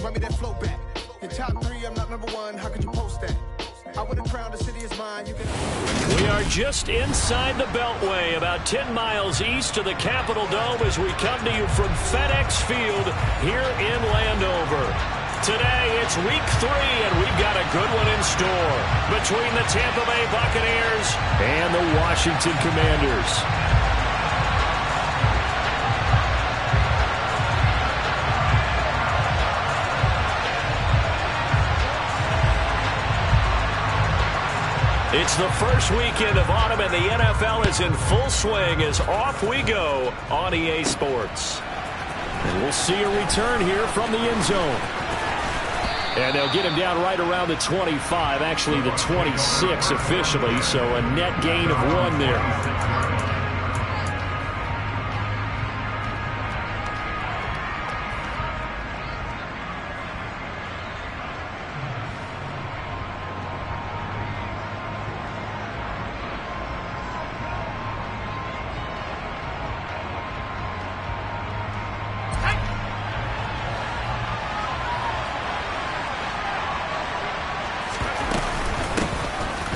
run me that flow back. Your top three, I'm not number one. How could you post that? I would have crowned the city is mine. You can. We are just inside the Beltway, about 10 miles east of the Capitol Dome as we come to you from FedEx Field here in Landover. Today, it's week 3, and we've got a good one in store between the Tampa Bay Buccaneers and the Washington Commanders. It's the first weekend of autumn, and the NFL is in full swing as off we go on EA Sports. And we'll see a return here from the end zone. And they'll get him down right around the 25, actually the 26 officially, so a net gain of 1 there.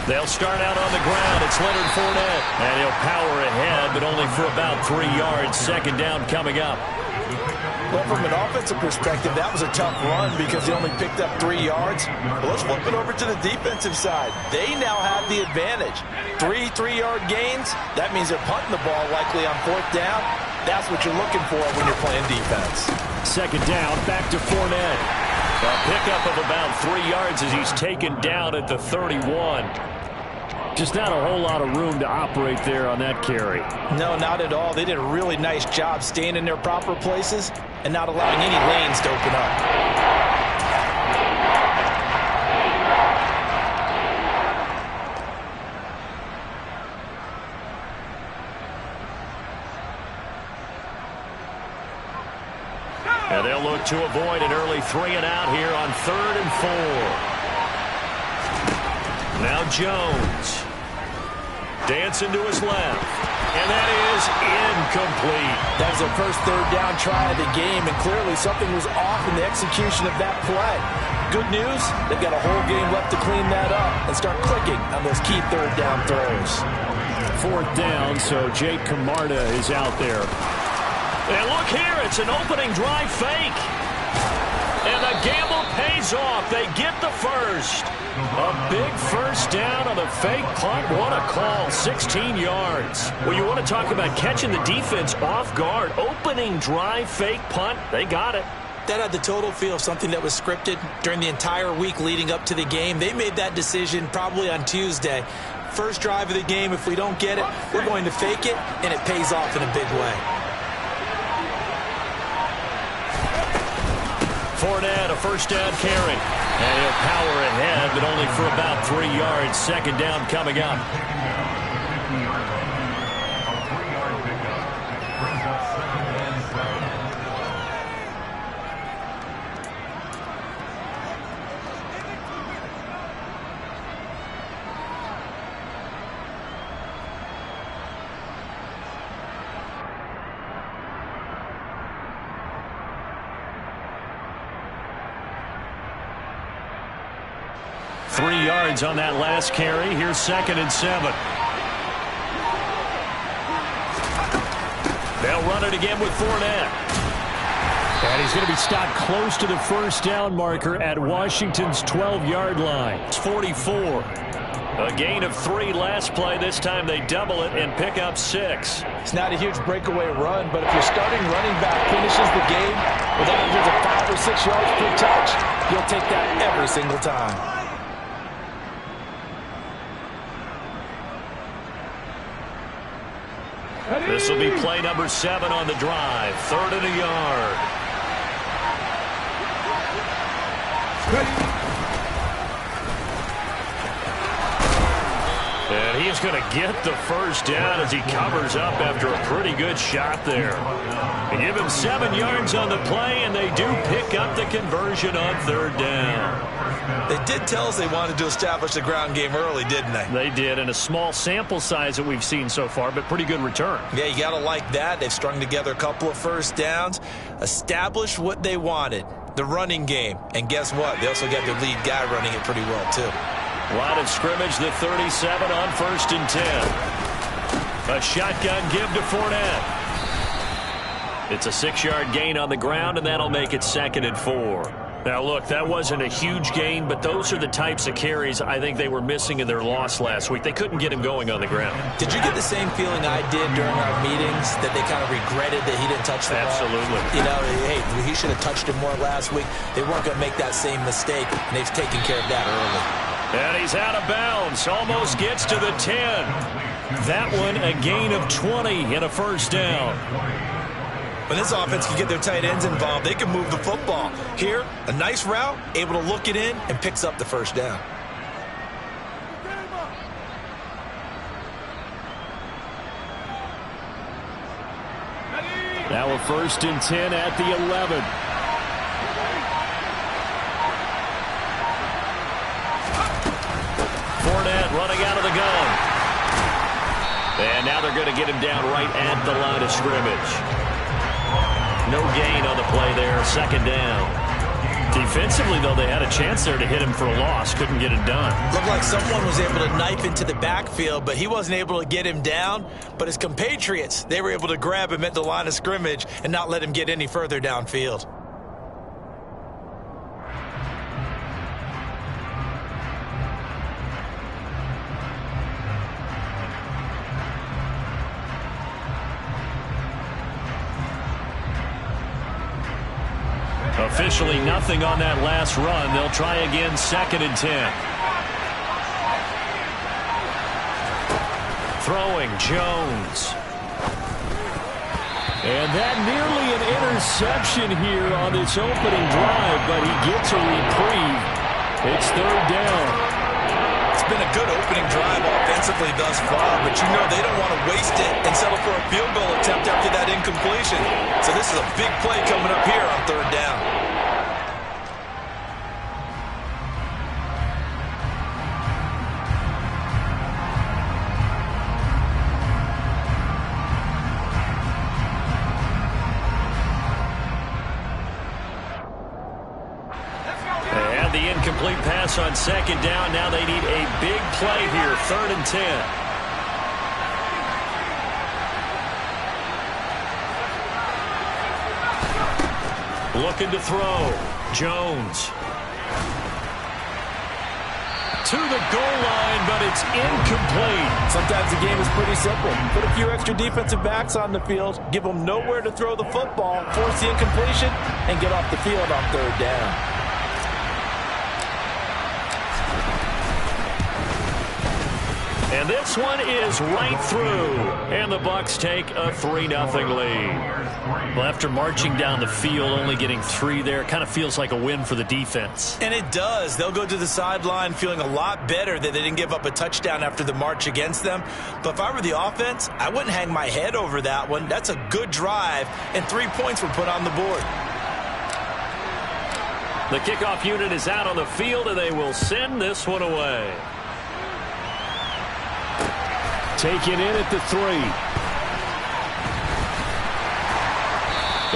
They'll start out on the ground. It's Leonard Fournette. And he'll power ahead, but only for about 3 yards. Second down coming up. Well, from an offensive perspective, that was a tough run because he only picked up 3 yards. But let's flip it over to the defensive side. They now have the advantage. 3 3-yard gains. That means they're punting the ball likely on 4th down. That's what you're looking for when you're playing defense. Second down, back to Fournette. A pickup of about 3 yards as he's taken down at the 31. Just not a whole lot of room to operate there on that carry. No, not at all. They did a really nice job staying in their proper places and not allowing any lanes to open up. And they'll look to avoid an early 3 and out here on 3rd and 4. Now Jones. Dancing to his left. And that is incomplete. That was their first 3rd down try of the game, and clearly something was off in the execution of that play. Good news, they've got a whole game left to clean that up and start clicking on those key 3rd down throws. 4th down, so Jake Camarda is out there. And look here, it's an opening drive fake. And the gamble pays off. They get the first. A big first down on a fake punt. What a call. 16 yards. Well, you want to talk about catching the defense off guard. Opening drive fake punt. They got it. That had the total feel of something that was scripted during the entire week leading up to the game. They made that decision probably on Tuesday. First drive of the game, if we don't get it, we're going to fake it, and it pays off in a big way. Fournette, a first down carry. And he'll power ahead, but only for about 3 yards. Second down coming up. On that last carry. Here's 2nd and 7. They'll run it again with Fournette. And he's going to be stopped close to the first down marker at Washington's 12-yard line. It's 44. A gain of 3 last play. This time they double it and pick up 6. It's not a huge breakaway run, but if your starting running back finishes the game with averages of 5 or 6 yards per touch, you'll take that every single time. This will be play number 7 on the drive. 3rd and a yard. And he's going to get the first down as he covers up after a pretty good shot there. They give him 7 yards on the play, and they do pick up the conversion on 3rd down. They did tell us they wanted to establish the ground game early, didn't they? They did, and a small sample size that we've seen so far, but pretty good return. Yeah, you got to like that. They've strung together a couple of first downs, established what they wanted. the running game. And guess what? They also got their lead guy running it pretty well, too. Line of scrimmage, the 37 on 1st and 10. A shotgun give to Fournette. It's a 6-yard gain on the ground, and that'll make it 2nd and 4. Now, look, that wasn't a huge gain, but those are the types of carries I think they were missing in their loss last week. They couldn't get him going on the ground. Did you get the same feeling I did during our meetings, that they kind of regretted that he didn't touch the ball? Absolutely. You know, hey, he should have touched it more last week. They weren't going to make that same mistake, and they've taken care of that early. And he's out of bounds. Almost gets to the 10. That one a gain of 20 and a 1st down. When this offense can get their tight ends involved, they can move the football. Here, a nice route, able to look it in, and picks up the 1st down. Now a 1st and 10 at the 11. Fournette running out of the gun. And now they're going to get him down right at the line of scrimmage. No gain on the play there, 2nd down. Defensively, though, they had a chance there to hit him for a loss. Couldn't get it done. Looked like someone was able to knife into the backfield, but he wasn't able to get him down. But his compatriots, they were able to grab him at the line of scrimmage and not let him get any further downfield. Officially nothing on that last run. They'll try again, 2nd and 10. Throwing, Jones. And that nearly an interception here on this opening drive, but he gets a reprieve. It's 3rd down. It's been a good opening drive offensively thus far, but you know they don't want to waste it and settle for a field goal attempt after that incompletion. So this is a big play coming up here on 3rd down. Incomplete pass on 2nd down. Now they need a big play here, 3rd and 10. Looking to throw. Jones. To the goal line, but it's incomplete. Sometimes the game is pretty simple. Put a few extra defensive backs on the field, give them nowhere to throw the football, force the incompletion, and get off the field on 3rd down. And this one is right through. And the Bucs take a 3-0 lead. Well, after marching down the field, only getting 3 there, kind of feels like a win for the defense. And it does. They'll go to the sideline feeling a lot better that they didn't give up a touchdown after the march against them. But if I were the offense, I wouldn't hang my head over that one. That's a good drive, and 3 points were put on the board. The kickoff unit is out on the field, and they will send this one away. Taken in at the 3.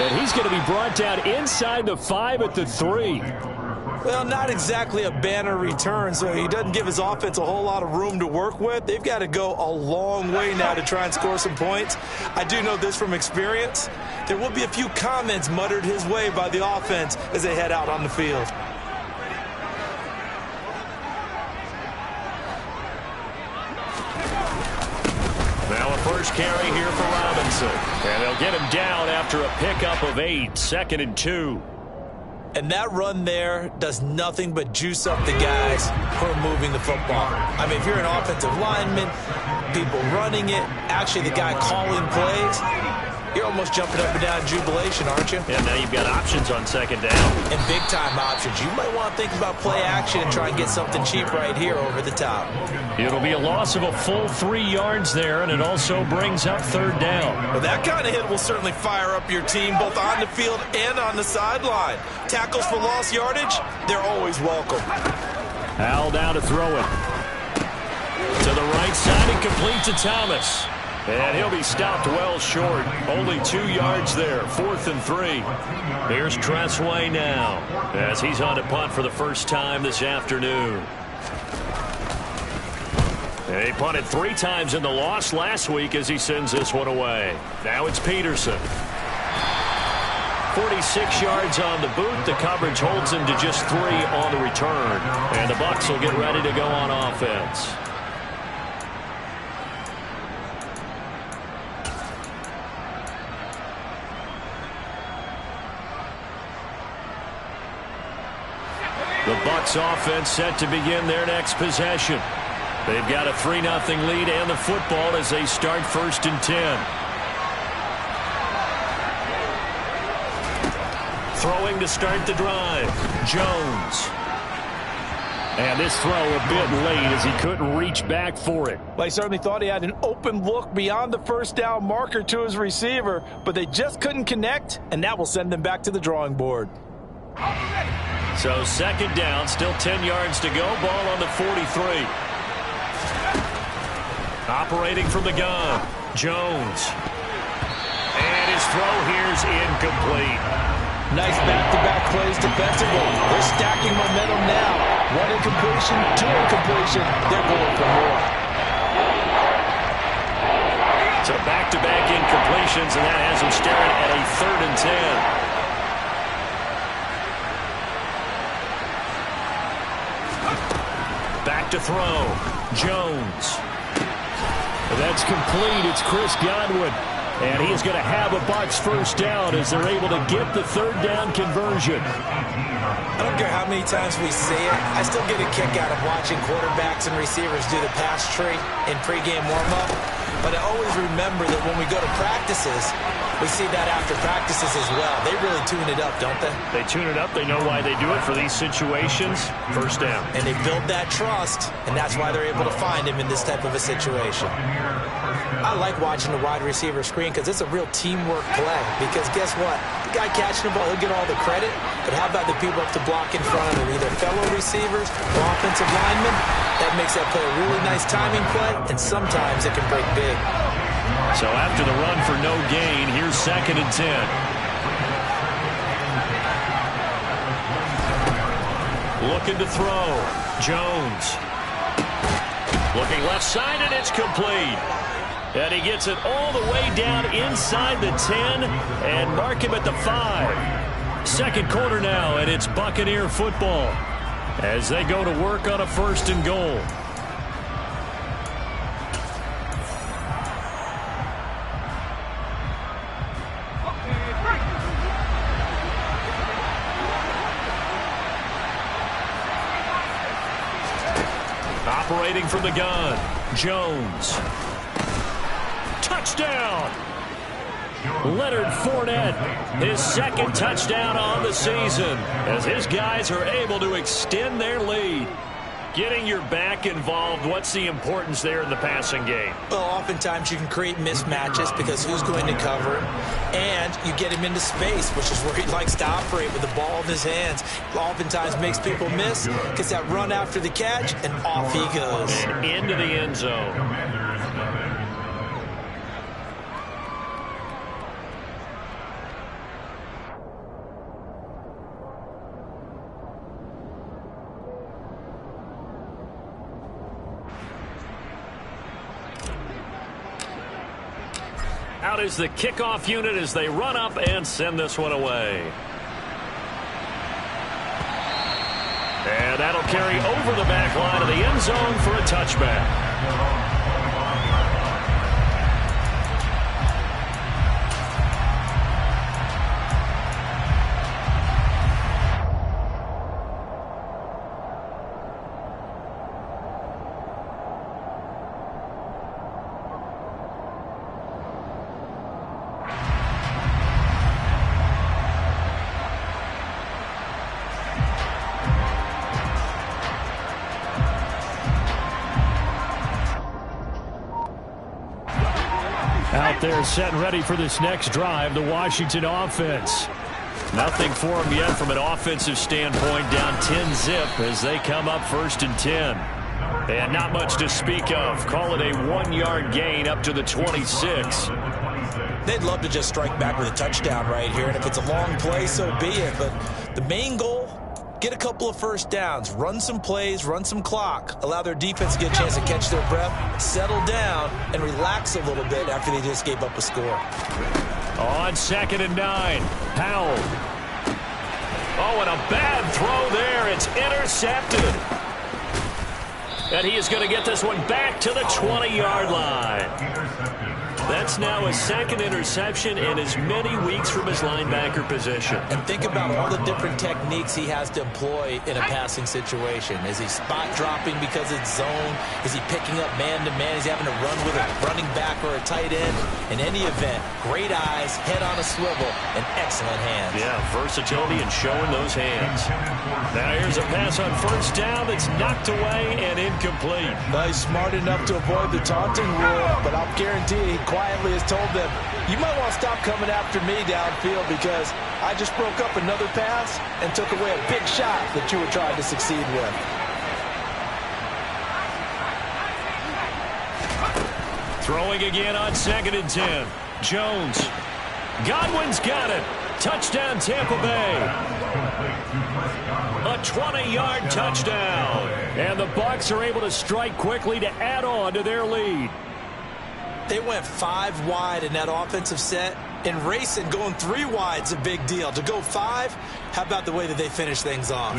And he's going to be brought down inside the 5 at the 3. Well, not exactly a banner return, so he doesn't give his offense a whole lot of room to work with. They've got to go a long way now to try and score some points. I do know this from experience. There will be a few comments muttered his way by the offense as they head out on the field. Now a first carry here for Robinson. And they'll get him down after a pickup of 8, 2nd and 2. And that run there does nothing but juice up the guys who are moving the football. I mean, if you're an offensive lineman, people running it, actually the guy calling plays, you're almost jumping up and down in jubilation, aren't you? And now you've got options on 2nd down. And big-time options. You might want to think about play action and try and get something cheap right here over the top. It'll be a loss of a full 3 yards there, and it also brings up 3rd down. Well, that kind of hit will certainly fire up your team, both on the field and on the sideline. Tackles for lost yardage, they're always welcome. Al down to throw it. To the right side and complete to Thomas. And he'll be stopped well short. Only 2 yards there. 4th and 3. Here's Tressway now as he's on to punt for the first time this afternoon. He punted 3 times in the loss last week as he sends this one away. Now it's Peterson. 46 yards on the boot. The coverage holds him to just 3 on the return. And the Bucs will get ready to go on offense. The Bucs offense set to begin their next possession. They've got a 3-0 lead and the football as they start 1st and 10. Throwing to start the drive, Jones. And this throw a bit late as he couldn't reach back for it. Well, he certainly thought he had an open look beyond the first down marker to his receiver, but they just couldn't connect, and that will send them back to the drawing board. So 2nd down, still 10 yards to go. Ball on the 43. Operating from the gun, Jones. And his throw here's incomplete. Nice back-to-back plays defensively. They're stacking momentum now. 1 incompletion, 2 incompletion. They're going for more. So back-to-back incompletions, and that has them staring at a 3rd and 10. Back to throw. Jones. That's complete. It's Chris Godwin. And he is going to have a Bucs first down as they're able to get the 3rd down conversion. I don't care how many times we say it. I still get a kick out of watching quarterbacks and receivers do the pass tree in pregame warm-up. But I always remember that when we go to practices, we see that after practices as well. They really tune it up, don't they? They tune it up. They know why they do it for these situations. First down. And they build that trust, and that's why they're able to find him in this type of a situation. I like watching the wide receiver screen because it's a real teamwork play. Because guess what? The guy catching the ball, he'll get all the credit. But how about the people up to block in front of him, either fellow receivers or offensive linemen? That makes that play a really nice timing play, and sometimes it can break big. So after the run for no gain, here's 2nd and 10. Looking to throw. Jones. Looking left side, and it's complete. And he gets it all the way down inside the 10 and mark him at the 5. 2nd quarter now, and it's Buccaneer football as they go to work on a 1st and goal. Operating from the gun, Jones. Touchdown! Leonard Fournette, his 2nd touchdown on the season as his guys are able to extend their lead. Getting your back involved, what's the importance there in the passing game? Well, oftentimes you can create mismatches because who's going to cover him? And you get him into space, which is where he likes to operate with the ball in his hands. Oftentimes makes people miss, gets that run after the catch, and off he goes. And into the end zone. Out is the kickoff unit as they run up and send this one away. And that'll carry over the back line of the end zone for a touchback. Out there set and ready for this next drive, the Washington offense. Nothing for them yet from an offensive standpoint, down 10-zip as they come up 1st and 10. And not much to speak of. Call it a 1-yard gain up to the 26. They'd love to just strike back with a touchdown right here, and if it's a long play, so be it. But the main goal, get a couple of first downs, run some plays, run some clock, allow their defense to get a chance to catch their breath, settle down, and relax a little bit after they just gave up a score. On 2nd and 9, Howell. Oh, and a bad throw there. It's intercepted. And he is going to get this one back to the 20-yard line. That's now his 2nd interception in as many weeks from his linebacker position. And think about all the different techniques he has to employ in a passing situation. Is he spot dropping because it's zone? Is he picking up man-to-man? Is he having to run with a running back or a tight end? In any event, great eyes, head on a swivel, and excellent hands. Yeah, versatility and showing those hands. Now here's a pass on 1st down that's knocked away and incomplete. Well, he's smart enough to avoid the taunting rule, but I'll guarantee he quietly has told them, you might want to stop coming after me downfield because I just broke up another pass and took away a big shot that you were trying to succeed with. Throwing again on 2nd and 10. Jones. Godwin's got it. Touchdown, Tampa Bay. A 20-yard touchdown. And the Bucs are able to strike quickly to add on to their lead. They went 5 wide in that offensive set, and racing going 3 wide's a big deal. To go 5, how about the way that they finish things off?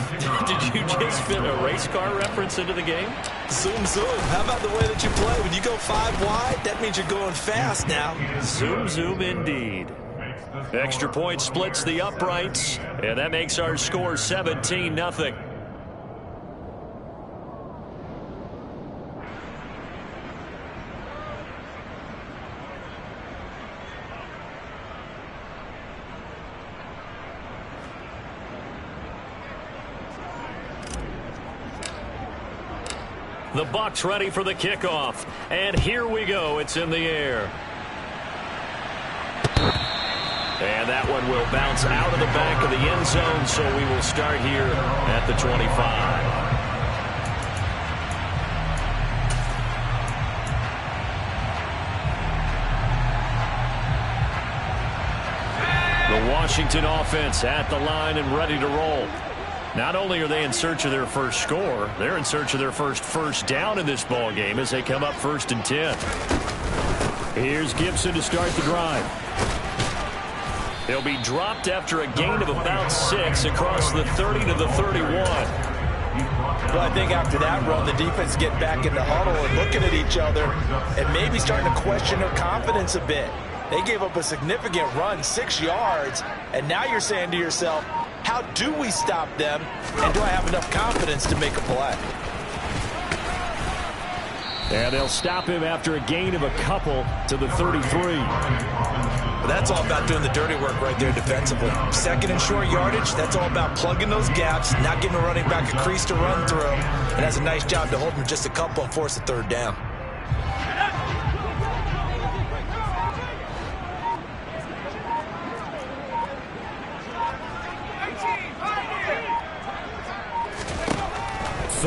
Did you just fit a race car reference into the game? Zoom, zoom. How about the way that you play? When you go 5 wide, that means you're going fast now. Zoom, zoom indeed. Extra point splits the uprights, and that makes our score 17-0. The Bucs ready for the kickoff. And here we go. It's in the air. And that one will bounce out of the back of the end zone, so we will start here at the 25. The Washington offense at the line and ready to roll. Not only are they in search of their first score, they're in search of their first down in this ball game as they come up 1st and 10. Here's Gibson to start the drive. They'll be dropped after a gain of about 6 across the 30 to the 31. Well, I think after that run, the defense get back in the huddle and looking at each other and maybe starting to question their confidence a bit. They gave up a significant run, 6 yards, and now you're saying to yourself, how do we stop them, and do I have enough confidence to make a play? And they'll stop him after a gain of a couple to the 33. But that's all about doing the dirty work right there defensively. 2nd and short yardage, that's all about plugging those gaps, not giving a running back a crease to run through, and that's a nice job to hold him just a couple and force a 3rd down.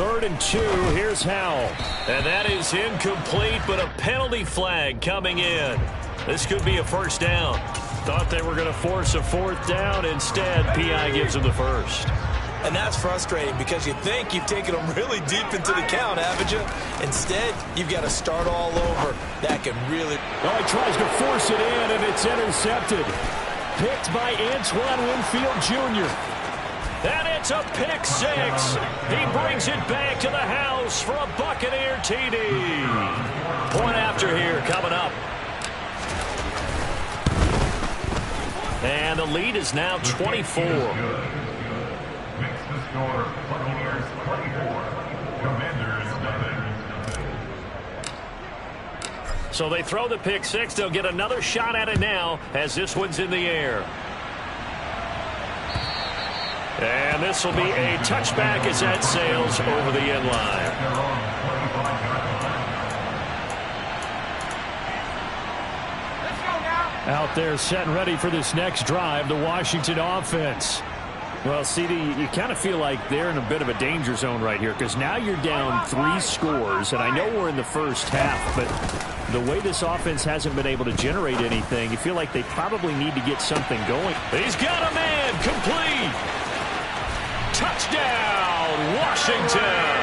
Third and 2, here's Howell. And that is incomplete, but a penalty flag coming in. This could be a 1st down. Thought they were going to force a 4th down. Instead, P.I. gives them the 1st. And that's frustrating because you think you've taken them really deep into the count, haven't you? Instead, you've got to start all over. That can really... Oh, he tries to force it in, and it's intercepted. Picked by Antoine Winfield Jr. And it's a pick 6. He brings it back to the house for a Buccaneer TD. Point after here coming up. And the lead is now 24. So they throw the pick 6. They'll get another shot at it now as this one's in the air. And this will be a touchback as that sails over the end line. Out there set and ready for this next drive, the Washington offense. Well, CD, you kind of feel like they're in a bit of a danger zone right here because now you're down 3 scores, and I know we're in the first half, but the way this offense hasn't been able to generate anything, you feel like they probably need to get something going. He's got a man, complete. Touchdown, Washington.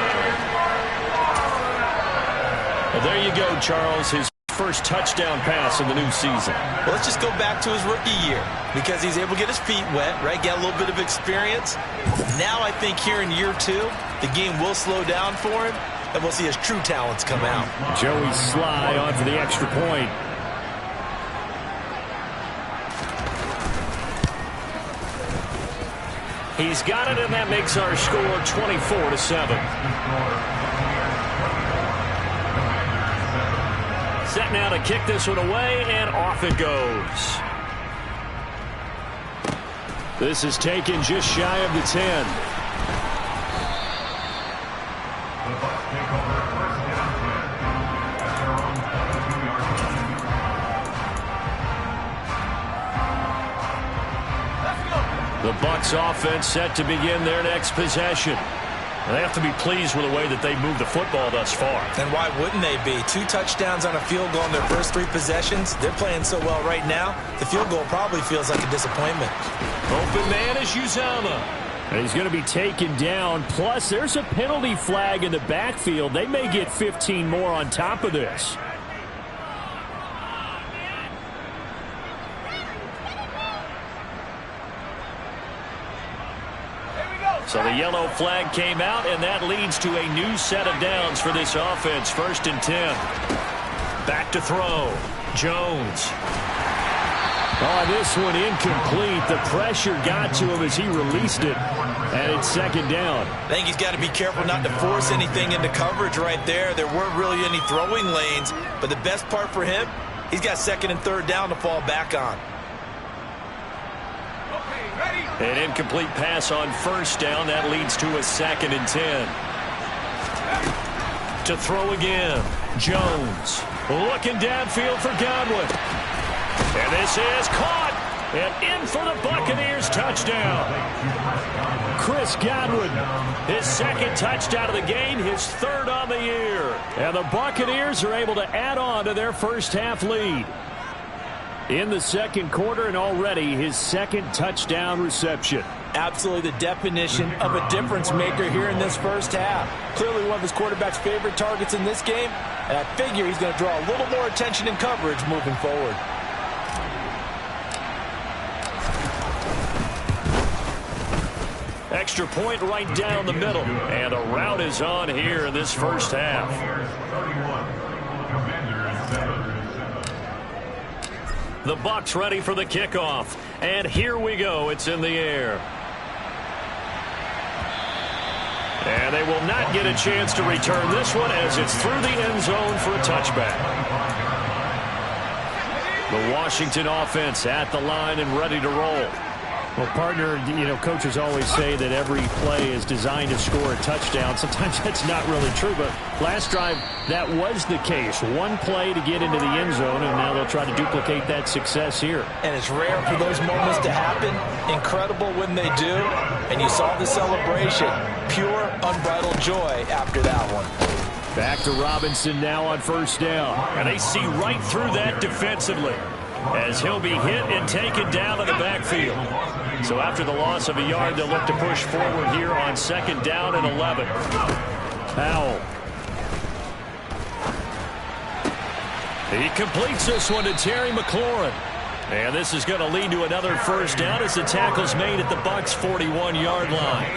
Well, there you go, Charles. His first touchdown pass in the new season. Well, let's just go back to his rookie year because he's able to get his feet wet, right? Get a little bit of experience. Now I think here in year 2, the game will slow down for him, and we'll see his true talents come out. Joey Sly on for the extra point. He's got it, and that makes our score 24-7. Set now to kick this one away, and off it goes. This is taken just shy of the 10. The Bucs offense set to begin their next possession. They have to be pleased with the way that they've moved the football thus far. And why wouldn't they be? 2 touchdowns on a field goal in their first 3 possessions. They're playing so well right now, the field goal probably feels like a disappointment. Open man is Uzama. And he's going to be taken down. Plus, there's a penalty flag in the backfield. They may get 15 more on top of this. So the yellow flag came out, and that leads to a new set of downs for this offense. 1st and 10. Back to throw. Jones. Oh, this one incomplete. The pressure got to him as he released it. And it's 2nd down. I think he's got to be careful not to force anything into coverage right there. There weren't really any throwing lanes. But the best part for him, he's got 2nd and 3rd down to fall back on. An incomplete pass on 1st down. That leads to a 2nd and 10. To throw again. Jones looking downfield for Godwin. And this is caught. And in for the Buccaneers touchdown. Chris Godwin. His 2nd touchdown of the game, his 3rd on the year. And the Buccaneers are able to add on to their first half lead. In the 2nd quarter, and already his 2nd touchdown reception. Absolutely the definition of a difference maker here in this first half. Clearly one of his quarterback's favorite targets in this game, and I figure he's going to draw a little more attention and coverage moving forward. Extra point right down the middle, and a rout is on here in this first half. The Bucs ready for the kickoff. And here we go. It's in the air. And they will not get a chance to return this one as it's through the end zone for a touchback. The Washington offense at the line and ready to roll. Well, partner, you know, coaches always say that every play is designed to score a touchdown. Sometimes that's not really true, but last drive, that was the case. One play to get into the end zone, and now they'll try to duplicate that success here. And it's rare for those moments to happen. Incredible when they do. And you saw the celebration. Pure, unbridled joy after that one. Back to Robinson now on 1st down. And they see right through that defensively as he'll be hit and taken down in the backfield. So after the loss of a yard, they'll look to push forward here on 2nd down and 11. Powell. He completes this one to Terry McLaurin. And this is going to lead to another 1st down as the tackle's made at the Bucs' 41-yard line.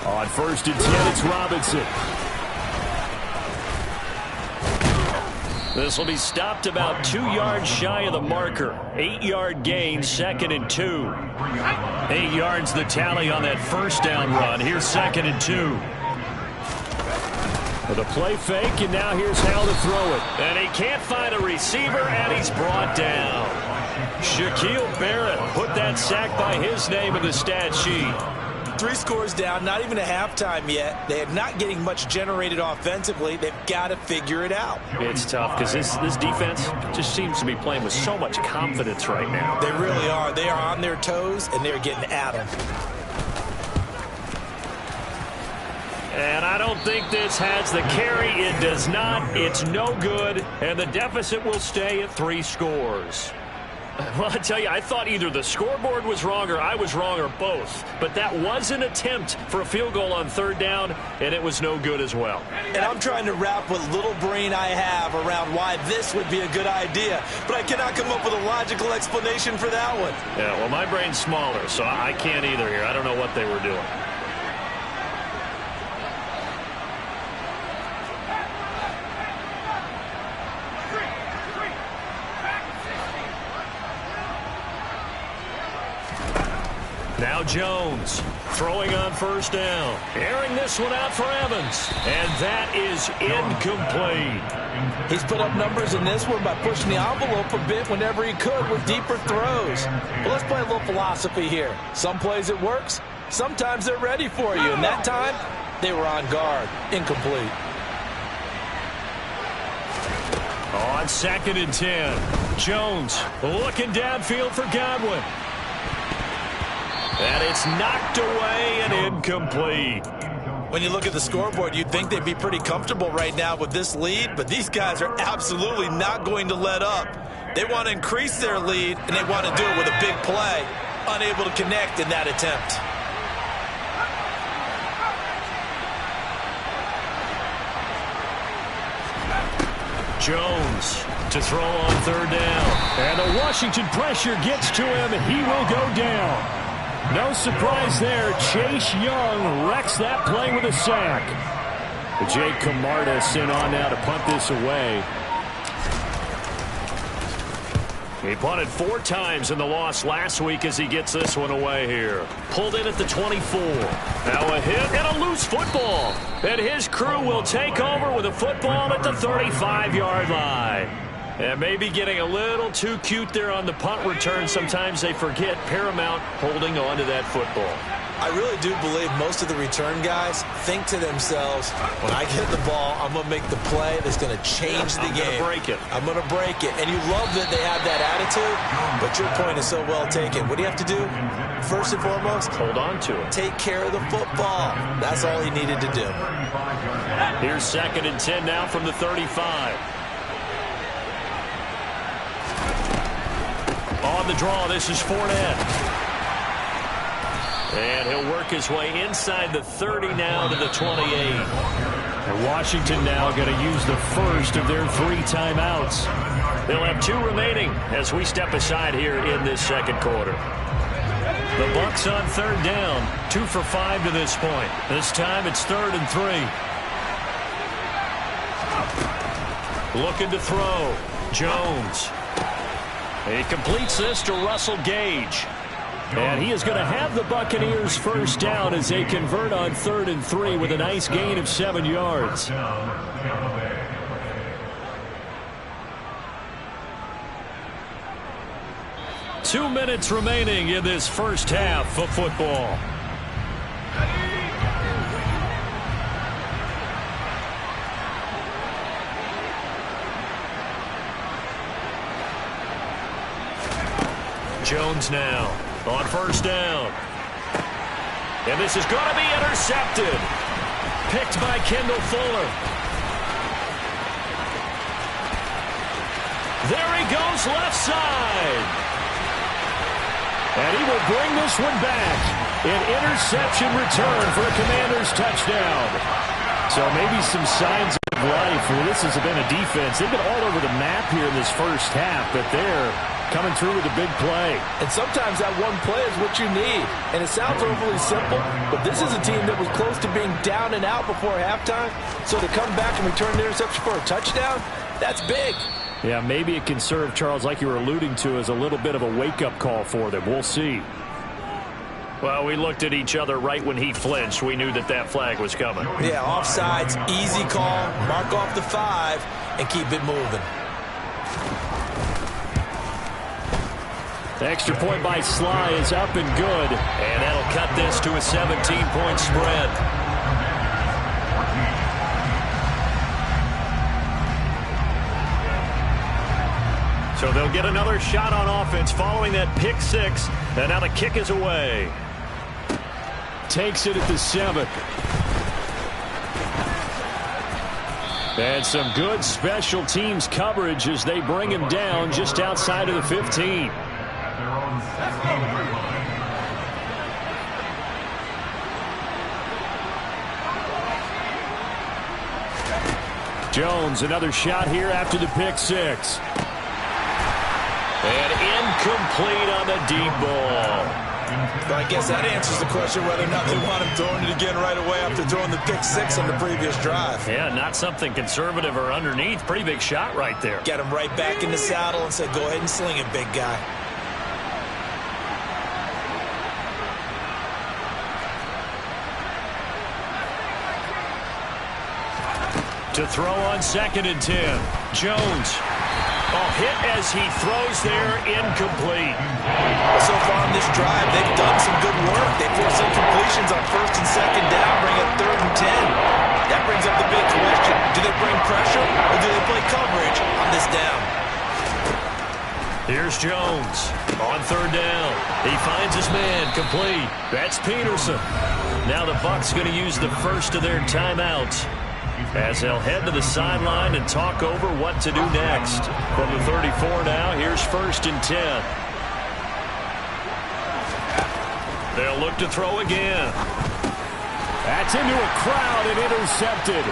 On 1st and 10, it's Robinson. This will be stopped about 2 yards shy of the marker. 8-yard gain, 2nd and 2. 8 yards the tally on that 1st down run. Here's 2nd and 2. With a play fake, and now here's how to throw it. And he can't find a receiver, and he's brought down. Shaquille Barrett put that sack by his name in the stat sheet. 3 scores down, not even a halftime yet. They are not getting much generated offensively. They've got to figure it out. It's tough because this defense just seems to be playing with so much confidence right now. They really are. They are on their toes, and they're getting at them. And I don't think this has the carry. It does not. It's no good. And the deficit will stay at 3 scores. Well, I tell you, I thought either the scoreboard was wrong or I was wrong or both. But that was an attempt for a field goal on 3rd down, and it was no good as well. And I'm trying to wrap what little brain I have around why this would be a good idea. But I cannot come up with a logical explanation for that one. Yeah, well, my brain's smaller, so I can't either here. I don't know what they were doing. Now Jones throwing on 1st down. Airing this one out for Evans. And that is incomplete. He's put up numbers in this one by pushing the envelope a bit whenever he could with deeper throws. But let's play a little philosophy here. Some plays it works. Sometimes they're ready for you. And that time, they were on guard. Incomplete. On 2nd and 10. Jones looking downfield for Godwin. And it's knocked away and incomplete. When you look at the scoreboard, you'd think they'd be pretty comfortable right now with this lead, but these guys are absolutely not going to let up. They want to increase their lead, and they want to do it with a big play. Unable to connect in that attempt. Jones to throw on 3rd down. And the Washington pressure gets to him. He will go down. No surprise there. Chase Young wrecks that play with a sack. Jake Camarda sent on now to punt this away. He punted 4 times in the loss last week as he gets this one away here. Pulled in at the 24. Now a hit and a loose football. And his crew will take over with a football at the 35-yard line. And maybe getting a little too cute there on the punt return. Sometimes they forget paramount holding on to that football. I really do believe most of the return guys think to themselves, when I get the ball, I'm going to make the play that's going to change the game. I'm going to break it. I'm going to break it. And you love that they have that attitude, but your point is so well taken. What do you have to do? First and foremost, hold on to it. Take care of the football. That's all he needed to do. Here's 2nd and 10 now from the 35. On the draw, this is Fournette. And he'll work his way inside the 30 now to the 28. And Washington now going to use the first of their 3 timeouts. They'll have 2 remaining as we step aside here in this 2nd quarter. The Bucs on 3rd down, 2 for 5 to this point. This time it's 3rd and 3. Looking to throw. Jones. He completes this to Russell Gage. And he is going to have the Buccaneers 1st down as they convert on 3rd and 3 with a nice gain of 7 yards. 2 minutes remaining in this first half of football. Jones now on 1st down. And this is going to be intercepted. Picked by Kendall Fuller. There he goes left side. And he will bring this one back. An interception return for a Commanders touchdown. So maybe some signs of life. Well, this has been a defense. They've been all over the map here in this first half, but they're coming through with a big play. And sometimes that one play is what you need. And it sounds overly simple, but this is a team that was close to being down and out before halftime. So to come back and return the interception for a touchdown, that's big. Yeah, maybe it can serve, Charles, like you were alluding to, as a little bit of a wake-up call for them. We'll see. Well, we looked at each other right when he flinched. We knew that that flag was coming. Yeah, offsides, easy call, mark off the 5, and keep it moving. The extra point by Sly is up and good. And that'll cut this to a 17-point spread. So they'll get another shot on offense following that pick six. And now the kick is away. Takes it at the 7. And some good special teams coverage as they bring him down just outside of the 15. Jones, another shot here after the pick six. And incomplete on the deep ball. But I guess that answers the question whether or not they want him throwing it again right away after throwing the pick six on the previous drive. Yeah, not something conservative or underneath. Pretty big shot right there. Get him right back in the saddle and say, go ahead and sling it, big guy. To throw on 2nd and 10. Jones. Oh, hit as he throws there, incomplete. So far on this drive, they've done some good work. They forced some completions on 1st and 2nd down, bring up 3rd and 10. That brings up the big question. Do they bring pressure or do they play coverage on this down? Here's Jones on 3rd down. He finds his man, complete. That's Peterson. Now the Bucs going to use the first of their timeouts as they'll head to the sideline and talk over what to do next. From the 34 now, here's 1st and 10. They'll look to throw again. That's into a crowd and intercepted.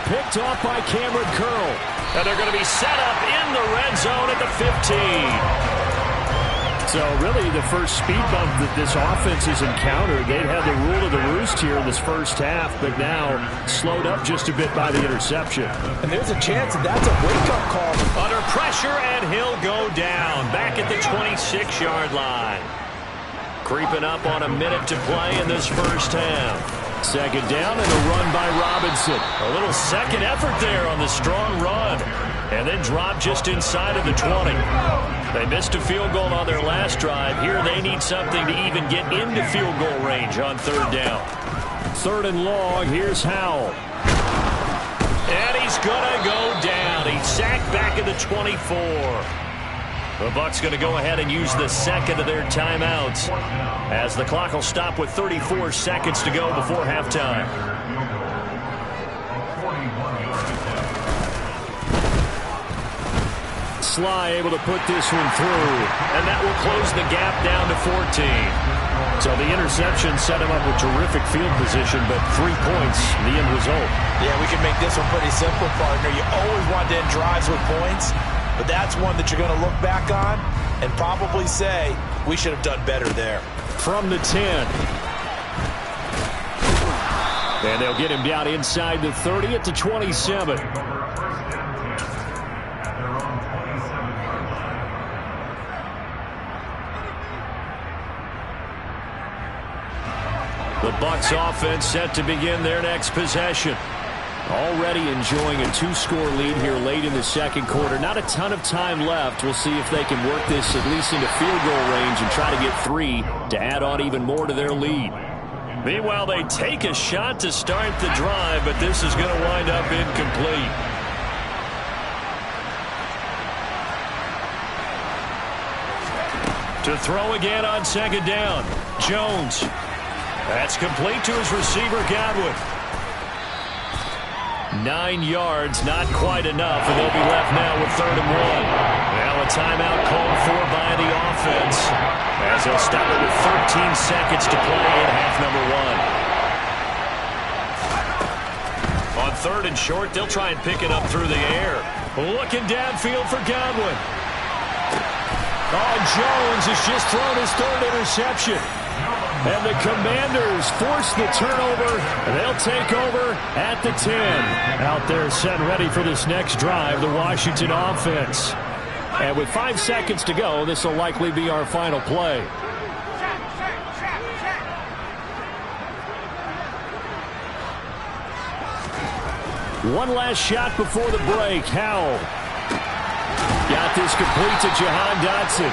Picked off by Cameron Curl. And they're going to be set up in the red zone at the 15. So really the first speed bump that this offense has encountered. They've had the rule of the roost here in this first half, but now slowed up just a bit by the interception. And there's a chance that that's a wake-up call. Under pressure, and he'll go down back at the 26-yard line. Creeping up on a minute to play in this first half. 2nd down and a run by Robinson. A little second effort there on the strong run. And then drop just inside of the 20. They missed a field goal on their last drive. Here they need something to even get into field goal range on 3rd down. 3rd and long. Here's Howell. And he's going to go down. He's sacked back at the 24. The Bucs going to go ahead and use the second of their timeouts as the clock will stop with 34 seconds to go before halftime. Sly able to put this one through. And that will close the gap down to 14. So the interception set him up with terrific field position, but 3 points, the end result. Yeah, we can make this one pretty simple, partner. You always want to end drives with points, but that's one that you're going to look back on and probably say, we should have done better there. From the 10. And they'll get him down inside the 30 at the 27. The Bucs offense set to begin their next possession. Already enjoying a 2-score lead here late in the second quarter. Not a ton of time left. We'll see if they can work this at least into field goal range and try to get 3 to add on even more to their lead. Meanwhile, they take a shot to start the drive, but this is going to wind up incomplete. To throw again on 2nd down. Jones. That's complete to his receiver, Godwin. 9 yards, not quite enough, and they'll be left now with 3rd and 1. Now a timeout called for by the offense as they'll stop it with 13 seconds to play in half number 1. On 3rd and short, they'll try and pick it up through the air. Looking downfield for Godwin. Oh, Jones has just thrown his 3rd interception. And the Commanders force the turnover. They'll take over at the 10. Out there set ready for this next drive, the Washington offense. And with 5 seconds to go, this will likely be our final play. One last shot before the break. Howell got this complete to Jahan Dotson.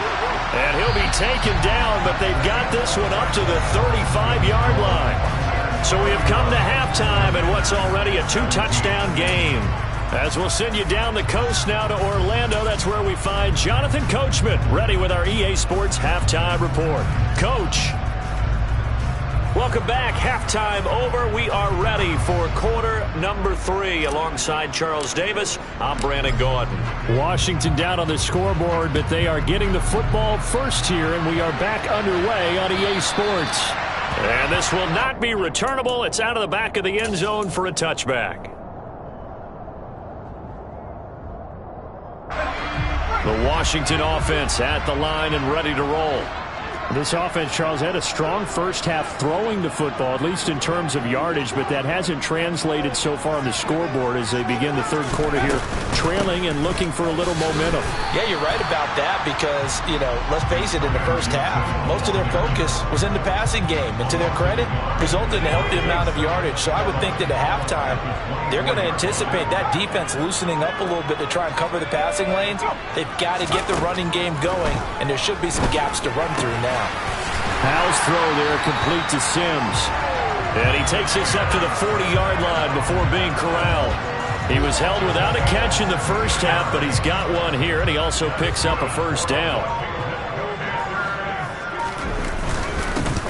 And he'll be taken down, but they've got this one up to the 35-yard line. So we have come to halftime in what's already a 2-touchdown game. As we'll send you down the coast now to Orlando, that's where we find Jonathan Coachman ready with our EA Sports Halftime Report. Coach. Welcome back. Halftime over. We are ready for quarter number 3. Alongside Charles Davis, I'm Brandon Gordon. Washington down on the scoreboard, but they are getting the football first here, and we are back underway on EA Sports. And this will not be returnable. It's out of the back of the end zone for a touchback. The Washington offense at the line and ready to roll. This offense, Charles, had a strong first half throwing the football, at least in terms of yardage, but that hasn't translated so far on the scoreboard as they begin the third quarter here, trailing and looking for a little momentum. Yeah, you're right about that because, let's face it, in the first half, most of their focus was in the passing game, and to their credit, resulted in a healthy amount of yardage. So I would think that at halftime, they're going to anticipate that defense loosening up a little bit to try and cover the passing lanes. They've got to get the running game going, and there should be some gaps to run through now. Howell's throw there complete to Sims. And he takes this up to the 40-yard line before being corralled. He was held without a catch in the first half, but he's got one here, and he also picks up a first down.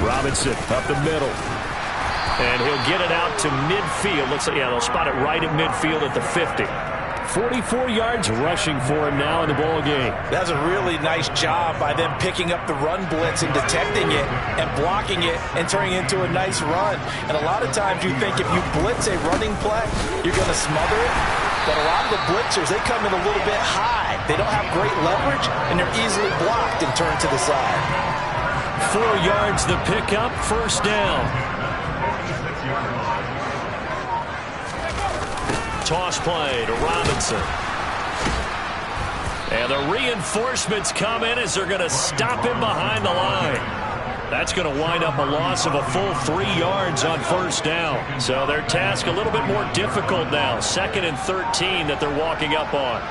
Robinson up the middle. And he'll get it out to midfield. Looks like, they'll spot it right at midfield at the 50. 44 yards rushing for him now in the ball game. That's a really nice job by them picking up the run blitz and detecting it and blocking it and turning it into a nice run. And a lot of times you think if you blitz a running play, you're going to smother it. But a lot of the blitzers, they come in a little bit high. They don't have great leverage, and they're easily blocked and turned to the side. 4 yards the pickup, first down. Toss play to Robinson. And the reinforcements come in as they're going to stop him behind the line. That's going to wind up a loss of a full 3 yards on first down. So their task a little bit more difficult now. 2nd and 13 that they're walking up on.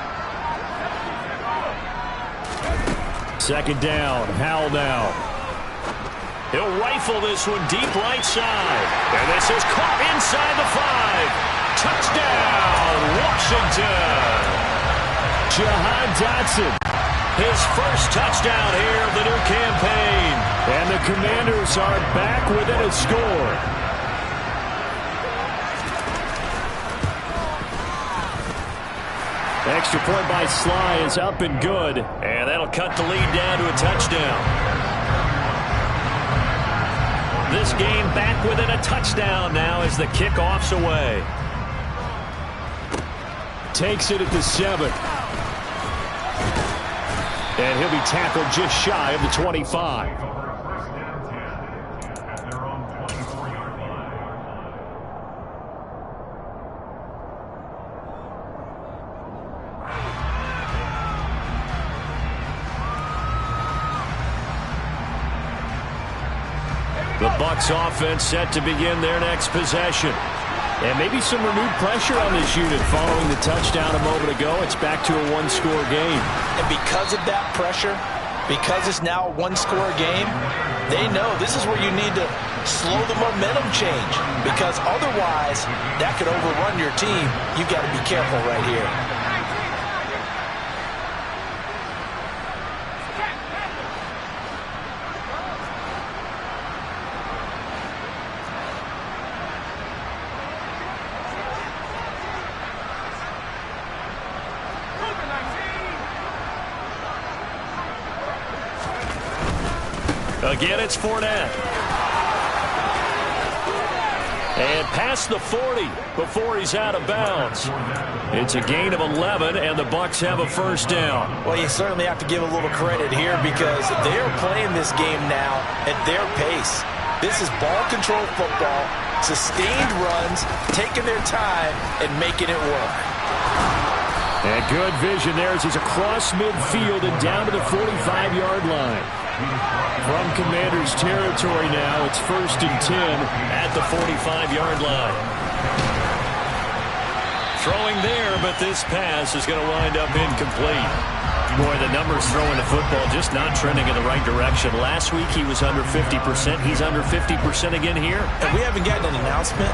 2nd down. Howell now. He'll rifle this one deep right side. And this is caught inside the 5. Touchdown, Washington. Jahan Dotson, his first touchdown here of the new campaign. And the Commanders are back within a score. Extra point by Sly is up and good. And that'll cut the lead down to a touchdown. This game back within a touchdown now as the kickoff's away. Takes it at the 7. And he'll be tackled just shy of the 25. The Bucs offense set to begin their next possession. And maybe some renewed pressure on this unit following the touchdown a moment ago. It's back to a one-score game. And because of that pressure, because it's now a one-score game, they know this is where you need to slow the momentum change. Because otherwise, that could overrun your team. You've got to be careful right here. Again, it's Fournette. And past the 40 before he's out of bounds. It's a gain of 11, and the Bucs have a first down. Well, you certainly have to give a little credit here because they're playing this game now at their pace. This is ball control football, sustained runs, taking their time, and making it work. And good vision there as he's across midfield and down to the 45-yard line. From Commanders territory now, it's 1st and 10 at the 45-yard line. Throwing there, but this pass is going to wind up incomplete. Boy, the numbers throwing the football just not trending in the right direction. Last week he was under 50%. He's under 50% again here. And we haven't gotten an announcement,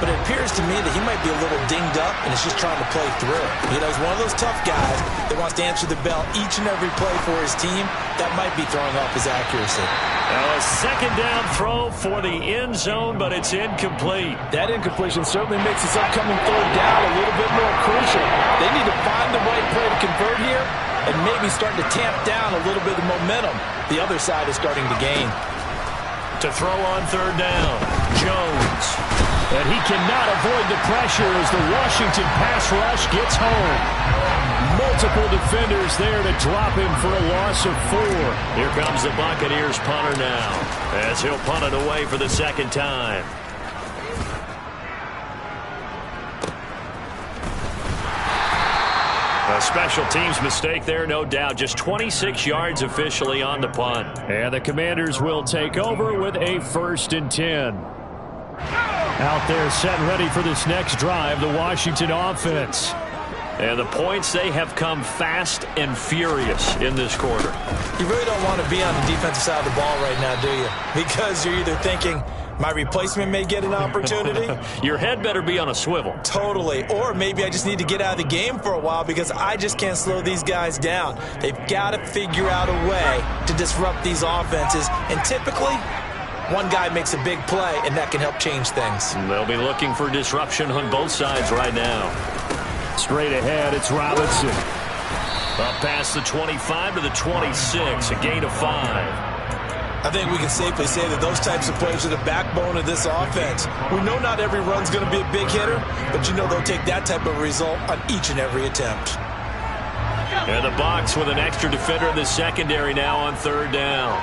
but it appears to me that he might be a little dinged up and is just trying to play through. You know, he's one of those tough guys that wants to answer the bell each and every play for his team. That might be throwing off his accuracy. Now a second down throw for the end zone, but it's incomplete. That incompletion certainly makes this upcoming third down a little bit more crucial. They need to find the right play to convert here and maybe start to tamp down a little bit of momentum the other side is starting to gain. To throw on third down, Jones. And he cannot avoid the pressure as the Washington pass rush gets home. Multiple defenders there to drop him for a loss of 4. Here comes the Buccaneers punter now, as he'll punt it away for the second time. A special teams mistake there, no doubt. Just 26 yards officially on the punt. And the Commanders will take over with a 1st and 10. Out there set and ready for this next drive, the Washington offense. And the points, they have come fast and furious in this quarter. You really don't want to be on the defensive side of the ball right now, do you? Because you're either thinking, my replacement may get an opportunity. Your head better be on a swivel. Totally. Or maybe I just need to get out of the game for a while because I just can't slow these guys down. They've got to figure out a way to disrupt these offenses. And typically, one guy makes a big play, and that can help change things. They'll be looking for disruption on both sides right now. Straight ahead, it's Robinson. Up past the 25 to the 26, a gain of 5. I think we can safely say that those types of plays are the backbone of this offense. We know not every run's going to be a big hitter, but you know they'll take that type of result on each and every attempt. And the Bucs with an extra defender in the secondary now on third down.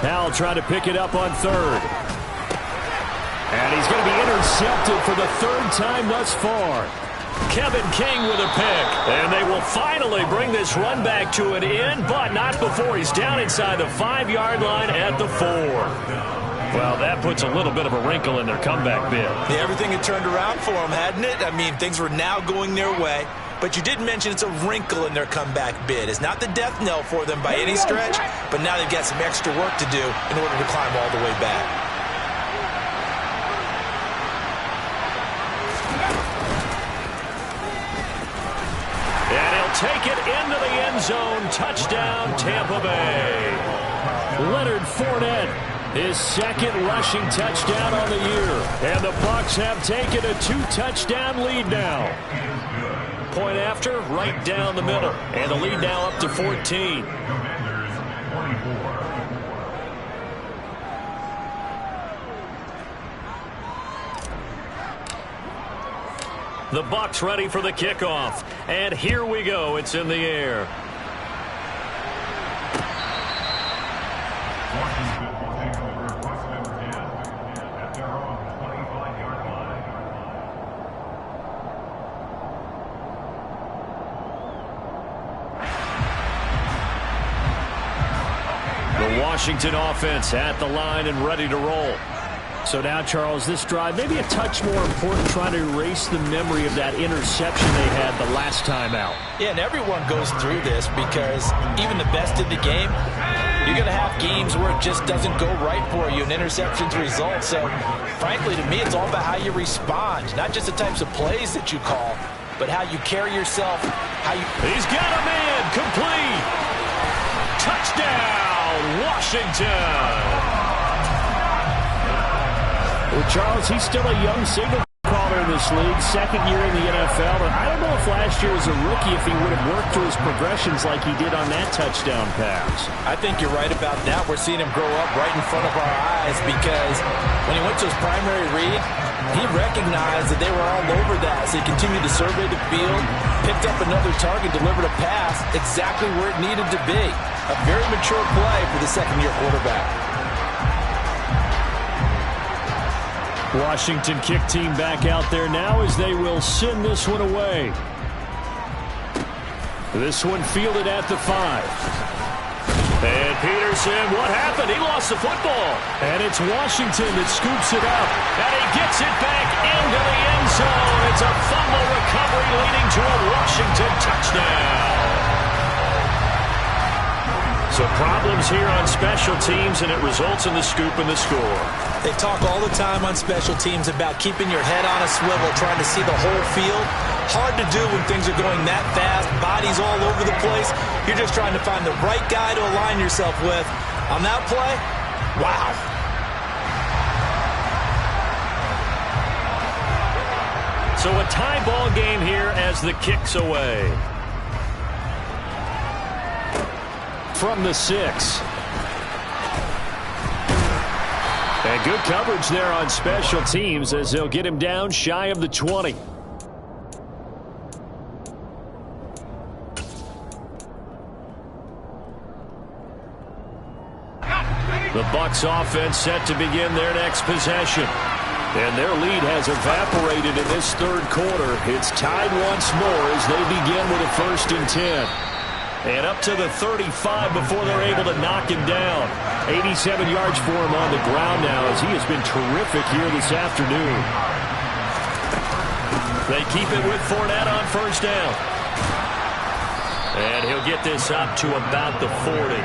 Howell trying to pick it up on third. And he's going to be intercepted for the 3rd time thus far. Kevin King with a pick. And they will finally bring this run back to an end, but not before he's down inside the 5-yard line at the 4. Well, that puts a little bit of a wrinkle in their comeback bid. Yeah, everything had turned around for them, hadn't it? I mean, things were now going their way. But you did mention it's a wrinkle in their comeback bid. It's not the death knell for them by any stretch, but now they've got some extra work to do in order to climb all the way back. Take it into the end zone. Touchdown, Tampa Bay. Leonard Fournette, his 2nd rushing touchdown on the year. And the Bucs have taken a 2-touchdown lead now. Point after, right down the middle. And the lead now up to 14. The Bucs ready for the kickoff. And here we go. It's in the air. The Washington offense at the line and ready to roll. So now, Charles, this drive maybe a touch more important, trying to erase the memory of that interception they had the last time out. Yeah, and everyone goes through this because even the best in the game, you're going to have games where it just doesn't go right for you, and interceptions result. So, frankly, to me, it's all about how you respond, not just the types of plays that you call, but how you carry yourself, how you... He's got a man, complete. Touchdown, Washington. Well, Charles, he's still a young signal caller in this league, 2nd year in the NFL. But I don't know if last year as a rookie, if he would have worked through his progressions like he did on that touchdown pass. I think you're right about that. We're seeing him grow up right in front of our eyes because when he went to his primary read, he recognized that they were all over that. So he continued to survey the field, picked up another target, delivered a pass exactly where it needed to be. A very mature play for the 2nd-year quarterback. Washington kick team back out there now as they will send this one away. This one fielded at the 5. And Peterson, what happened? He lost the football. And it's Washington that scoops it up. And he gets it back into the end zone. It's a fumble recovery leading to a Washington touchdown. So problems here on special teams, and it results in the scoop and the score. They talk all the time on special teams about keeping your head on a swivel, trying to see the whole field. Hard to do when things are going that fast, bodies all over the place. You're just trying to find the right guy to align yourself with. On that play, wow. So a tie ball game here as the kick's away. From the 6. And good coverage there on special teams as they'll get him down shy of the 20. The Bucs offense set to begin their next possession. And their lead has evaporated in this third quarter. It's tied once more as they begin with a 1st and 10. And up to the 35 before they're able to knock him down. 87 yards for him on the ground now as he has been terrific here this afternoon. They keep it with Fournette on 1st down. And he'll get this up to about the 40.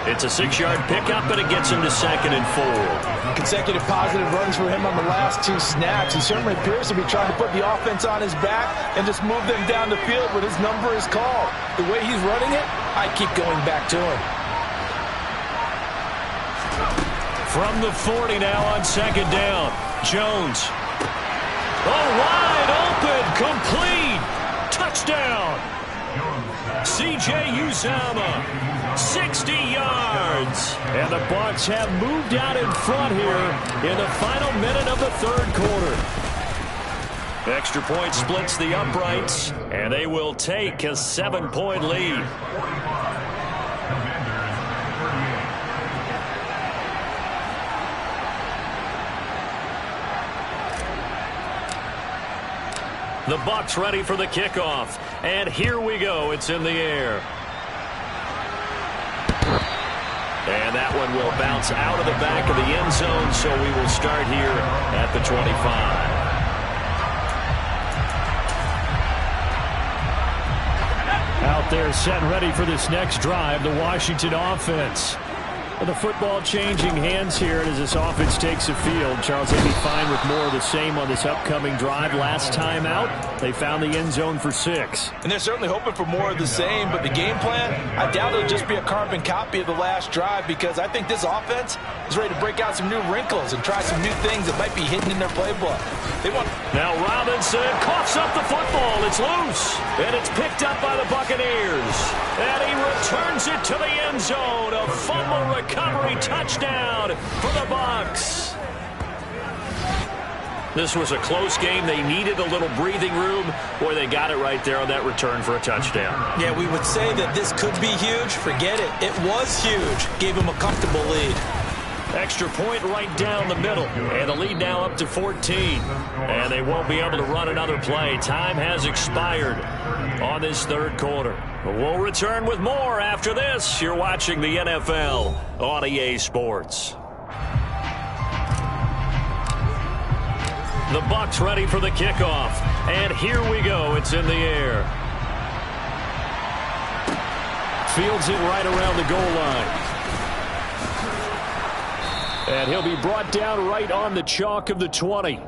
It's a 6-yard pickup, and it gets him to 2nd and 4. Consecutive positive runs for him on the last 2 snaps. He certainly appears to be trying to put the offense on his back and just move them down the field when his number is called. The way he's running it, I keep going back to him. From the 40 now on 2nd down. Jones. Oh, wide open, complete. Touchdown. C.J. Uzomah, 60 yards. And the Bucs have moved out in front here in the final minute of the third quarter. Extra point splits the uprights, and they will take a 7-point lead. The Bucs ready for the kickoff. And here we go. It's in the air. And that one will bounce out of the back of the end zone, so we will start here at the 25. Out there set and ready for this next drive, the Washington offense. The football changing hands here as this offense takes the field. Charles, they'd be fine with more of the same on this upcoming drive. Last time out, they found the end zone for 6. And they're certainly hoping for more of the same, but the game plan, I doubt it'll just be a carbon copy of the last drive because I think this offense is ready to break out some new wrinkles and try some new things that might be hidden in their playbook. Now Robinson coughs up the football. It's loose, and it's picked up by the Buccaneers. And he returns it to the end zone. A fumble recovery touchdown for the Bucs. This was a close game. They needed a little breathing room. Boy, they got it right there on that return for a touchdown. Yeah, we would say that this could be huge. Forget it. It was huge. Gave him a comfortable lead. Extra point right down the middle. And the lead now up to 14. And they won't be able to run another play. Time has expired on this third quarter. We'll return with more after this. You're watching the NFL on EA Sports. The Bucs ready for the kickoff. And here we go. It's in the air. Fields it right around the goal line. And he'll be brought down right on the chalk of the 20.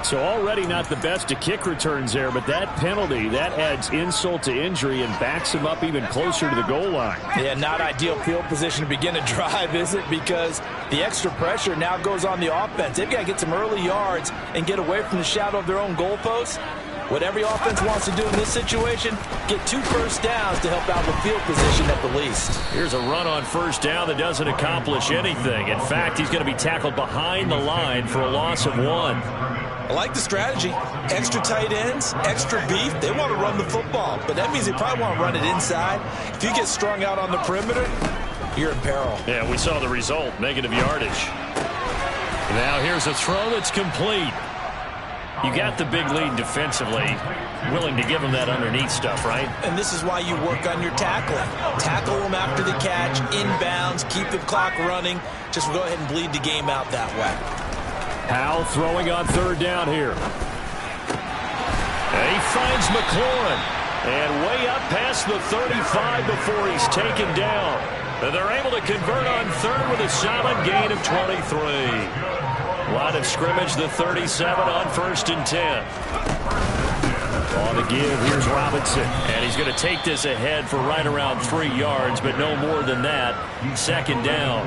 So already not the best of kick returns there, but that penalty, that adds insult to injury and backs him up even closer to the goal line. Yeah, not ideal field position to begin a drive, is it? Because the extra pressure now goes on the offense. They've got to get some early yards and get away from the shadow of their own goalposts. What every offense wants to do in this situation, get 2 first downs to help out the field position at the least. Here's a run on first down that doesn't accomplish anything. In fact, he's going to be tackled behind the line for a loss of 1. I like the strategy. Extra tight ends, extra beef. They want to run the football, but that means they probably want to run it inside. If you get strung out on the perimeter, you're in peril. Yeah, we saw the result, negative yardage. Now here's a throw that's complete. You got the big lead defensively, willing to give them that underneath stuff, right? And this is why you work on your tackling. Tackle them after the catch, inbounds, keep the clock running. Just go ahead and bleed the game out that way. Howell throwing on third down here. And he finds McLaurin. And way up past the 35 before he's taken down. And they're able to convert on third with a solid gain of 23. Line of scrimmage, the 37 on 1st and 10. On the give, here's Robinson. And he's going to take this ahead for right around 3 yards, but no more than that. 2nd down.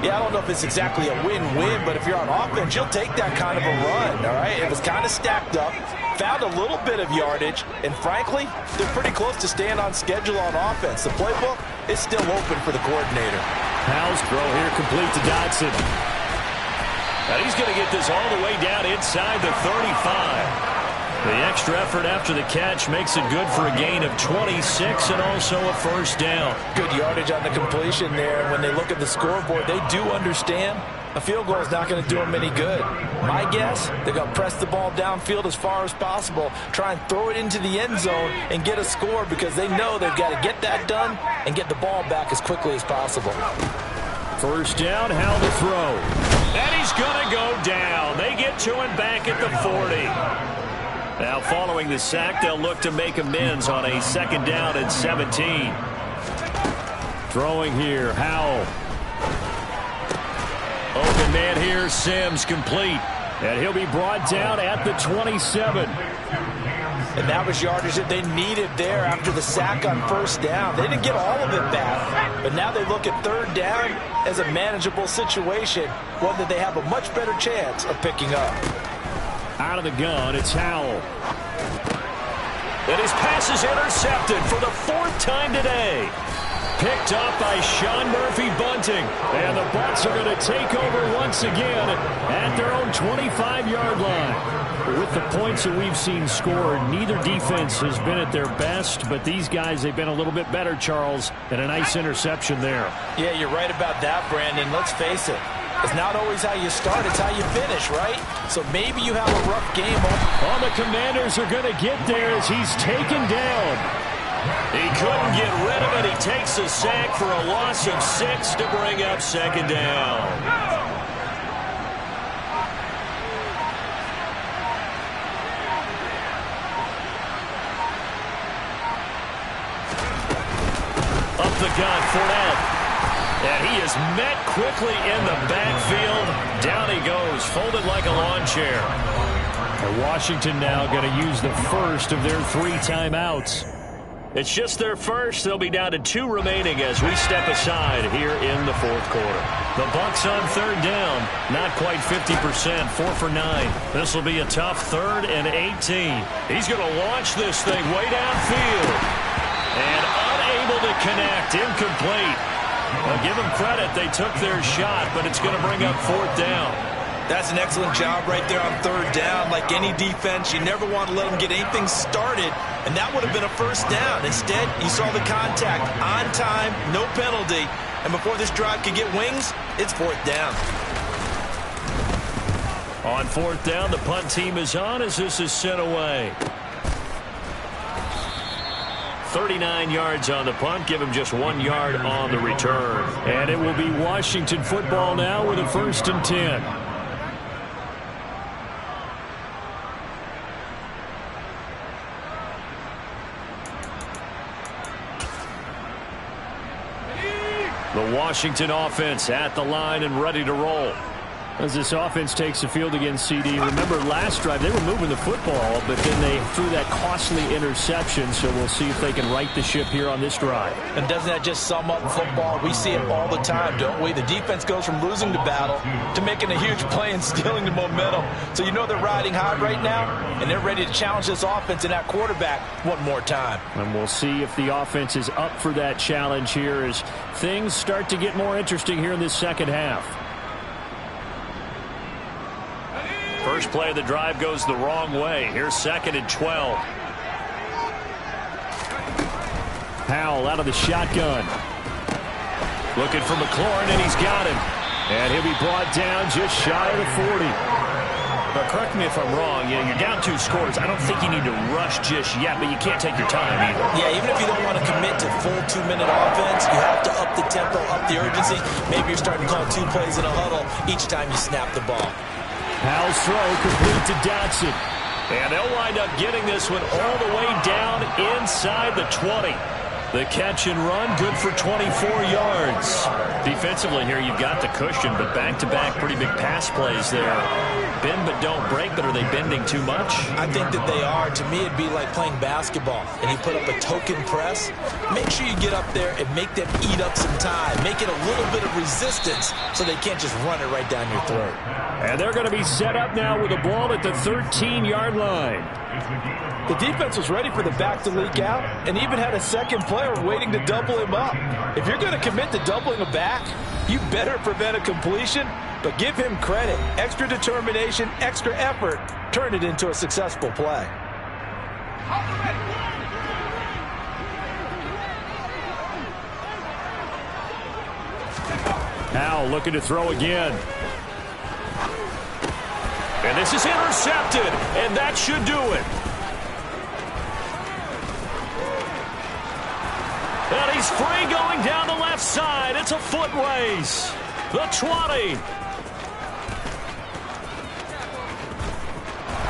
Yeah, I don't know if it's exactly a win-win, but if you're on offense, you'll take that kind of a run, all right? It was kind of stacked up, found a little bit of yardage, and frankly, they're pretty close to staying on schedule on offense. The playbook is still open for the coordinator. Howell's throw here complete to Dodson. And he's going to get this all the way down inside the 35. The extra effort after the catch makes it good for a gain of 26 and also a 1st down. Good yardage on the completion there. And when they look at the scoreboard, they do understand a field goal is not going to do them any good. My guess, they're going to press the ball downfield as far as possible, try and throw it into the end zone and get a score because they know they've got to get that done and get the ball back as quickly as possible. 1st down, Howell to throw. And he's going to go down. They get to him back at the 40. Now following the sack, they'll look to make amends on a 2nd down and 17. Throwing here, Howell. Open man here, Sims complete. And he'll be brought down at the 27. And that was yardage that they needed there after the sack on 1st down. They didn't get all of it back, but now they look at 3rd down as a manageable situation, one that they have a much better chance of picking up. Out of the gun, it's Howell. And his pass is intercepted for the 4th time today. Picked up by Sean Murphy-Bunting. And the Bucs are going to take over once again at their own 25-yard line. With the points that we've seen scored, neither defense has been at their best, but these guys, they've been a little bit better, Charles, and a nice interception there. Yeah, you're right about that, Brandon. Let's face it. It's not always how you start, it's how you finish, right? So maybe you have a rough game. Oh, the Commanders are going to get there as he's taken down. He couldn't get rid of it. He takes a sack for a loss of 6 to bring up 2nd down. Up the gun, Fournette. And he is met quickly in the backfield. Down he goes, folded like a lawn chair. And Washington now going to use the first of their 3 timeouts. It's just their first. They'll be down to 2 remaining as we step aside here in the 4th quarter. The Bucs on 3rd down. Not quite 50%, 4 for 9. This will be a tough 3rd and 18. He's going to launch this thing way downfield. And unable to connect, incomplete. Well, give them credit. They took their shot, but it's going to bring up 4th down. That's an excellent job right there on 3rd down. Like any defense, you never want to let them get anything started, and that would have been a 1st down. Instead, you saw the contact on time, no penalty, and before this drive could get wings, it's 4th down. On 4th down, the punt team is on as this is sent away. 39 yards on the punt, give him just 1 yard on the return. And it will be Washington football now with a 1st and 10. The Washington offense at the line and ready to roll. As this offense takes the field against CD. Remember last drive they were moving the football, but then they threw that costly interception, so we'll see if they can right the ship here on this drive. And doesn't that just sum up football? We see it all the time, don't we? The defense goes from losing the battle to making a huge play and stealing the momentum. So you know they're riding high right now, and they're ready to challenge this offense and that quarterback one more time. And we'll see if the offense is up for that challenge here as things start to get more interesting here in this 2nd half. First play of the drive goes the wrong way. Here's 2nd and 12. Howell out of the shotgun. Looking for McLaurin, and he's got him. And he'll be brought down just shy of the 40. But correct me if I'm wrong, you're down 2 scores. I don't think you need to rush just yet, but you can't take your time either. Yeah, even if you don't want to commit to full 2-minute offense, you have to up the tempo, up the urgency. Maybe you're starting to call 2 plays in a huddle each time you snap the ball. Powell's throw complete to Dotson. And they'll wind up getting this one all the way down inside the 20. The catch and run, good for 24 yards. Defensively here, you've got the cushion, but back-to-back pretty big pass plays there. Bend but don't break, but are they bending too much? I think that they are. To me, it'd be like playing basketball, and you put up a token press. Make sure you get up there and make them eat up some time. Make it a little bit of resistance so they can't just run it right down your throat. And they're going to be set up now with the ball at the 13-yard line. The defense was ready for the back to leak out and even had a second player waiting to double him up. If you're going to commit to doubling a back, you better prevent a completion, but give him credit. Extra determination, extra effort, turn it into a successful play. Now looking to throw again. And this is intercepted, and that should do it. And he's free going down the left side. It's a foot race. The 20.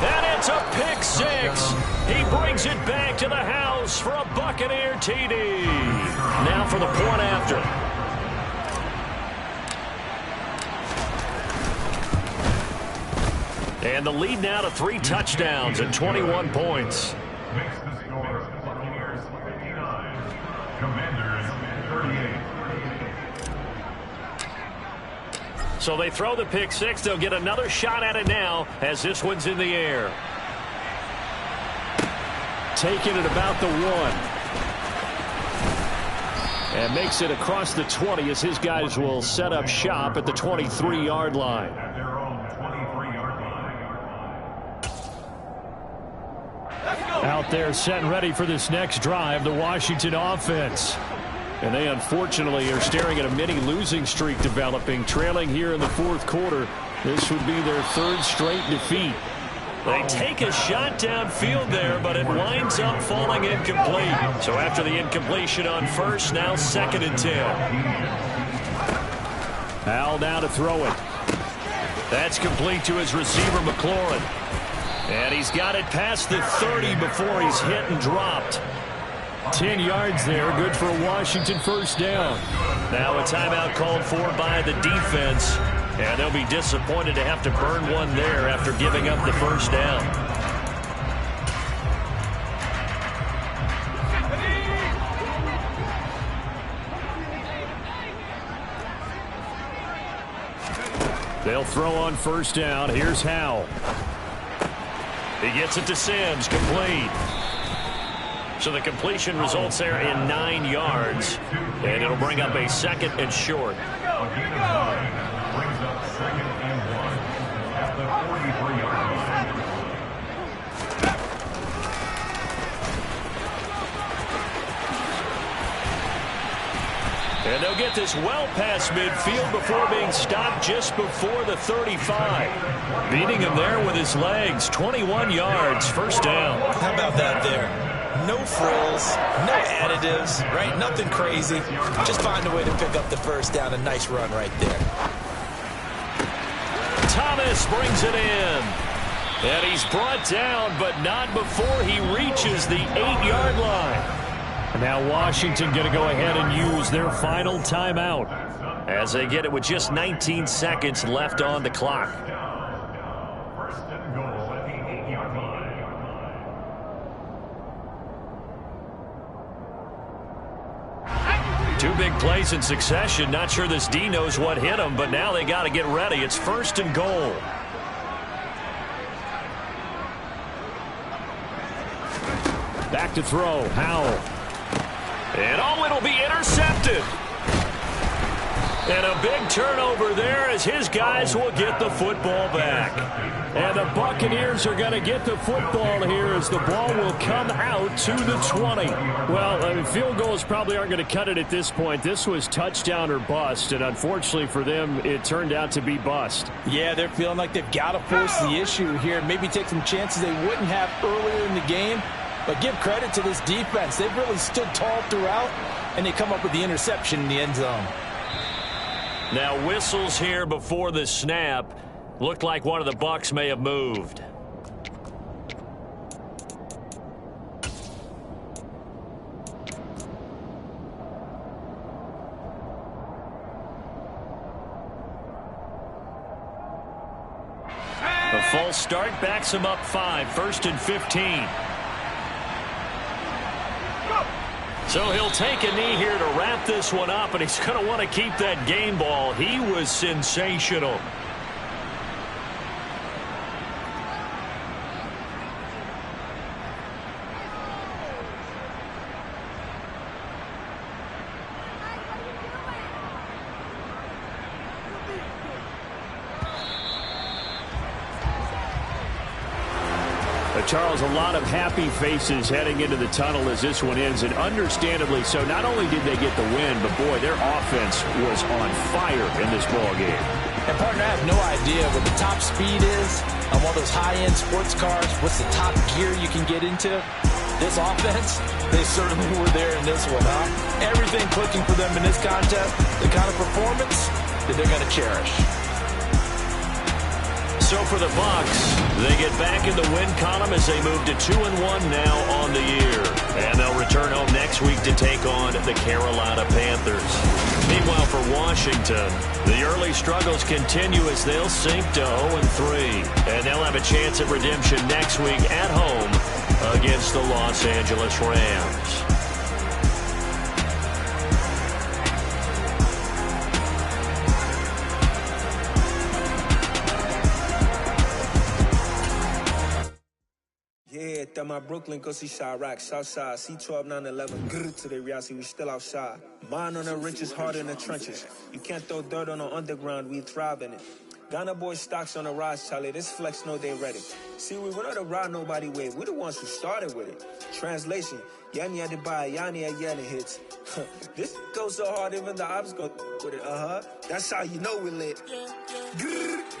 And it's a pick 6. He brings it back to the house for a Buccaneer TD. Now for the point after. And the lead now to 3 touchdowns and 21 points. So they throw the pick 6. They'll get another shot at it now as this one's in the air. Taking it about the 1. And makes it across the 20 as his guys will set up shop at the 23-yard line. Out there set and ready for this next drive, the Washington offense. And they unfortunately are staring at a mini losing streak developing, trailing here in the 4th quarter. This would be their 3rd straight defeat. They take a shot downfield there, but it winds up falling incomplete. So after the incompletion on first, now 2nd and 10. Al now to throw it. That's complete to his receiver, McLaurin. And he's got it past the 30 before he's hit and dropped. 10 yards there, good for a Washington first down. Now a timeout called for by the defense. And they'll be disappointed to have to burn one there after giving up the first down. They'll throw on first down. Here's Howell. He gets it to Sims, complete. So the completion results there in 9 yards. And it'll bring up a 2nd and short. Brings up 2nd and 1 at the 43-yard line. And they'll get this well past midfield before being stopped just before the 35. Beating him there with his legs. 21 yards, first down. How about that there? No frills, no additives, right? Nothing crazy. Just find a way to pick up the first down. A nice run right there. Thomas brings it in. And he's brought down, but not before he reaches the 8-yard line. And now Washington going to go ahead and use their final timeout as they get it with just 19 seconds left on the clock. First and goal at the 8-yard line. Two big plays in succession. Not sure this D knows what hit him, but now they got to get ready. It's first and goal. Back to throw. Howell. And it'll be intercepted. And a big turnover there as his guys will get the football back. And the Buccaneers are going to get the football here as the ball will come out to the 20. Well, I mean, field goals probably aren't going to cut it at this point. This was touchdown or bust, and unfortunately for them, it turned out to be bust. Yeah, they're feeling like they've got to force the issue here and maybe take some chances they wouldn't have earlier in the game. But give credit to this defense. They've really stood tall throughout, and they come up with the interception in the end zone. Now whistles here before the snap. Looked like one of the Bucs may have moved. A false start backs him up 5, 1st and 15. So he'll take a knee here to wrap this one up, and he's going to want to keep that game ball. He was sensational. Charles, a lot of happy faces heading into the tunnel as this one ends, and understandably so. Not only did they get the win, but boy, their offense was on fire in this ball game. And partner, I have no idea what the top speed is on one of those high-end sports cars. What's the top gear you can get into? This offense, they certainly were there in this one, huh? Everything clicking for them in this contest, the kind of performance that they're going to cherish. So for the Bucs, they get back in the win column as they move to 2-1 now on the year. And they'll return home next week to take on the Carolina Panthers. Meanwhile, for Washington, the early struggles continue as they'll sink to 0-3. And they'll have a chance at redemption next week at home against the Los Angeles Rams. Yeah, that my Brooklyn, go see Chirac, Southside, C12, 911, grrr to the reality, we still outside. Mine on the riches, hard in the trenches. You can't throw dirt on the underground, we thrive in it. Ghana boys stocks on the rise, Charlie, this flex know they ready. See, we went on the ride nobody wave, we the ones who started with it. Translation, Yanni had to buy, Yanni had Yanni hits. This goes so hard, even the ops go with it, That's how you know we lit. Grrr.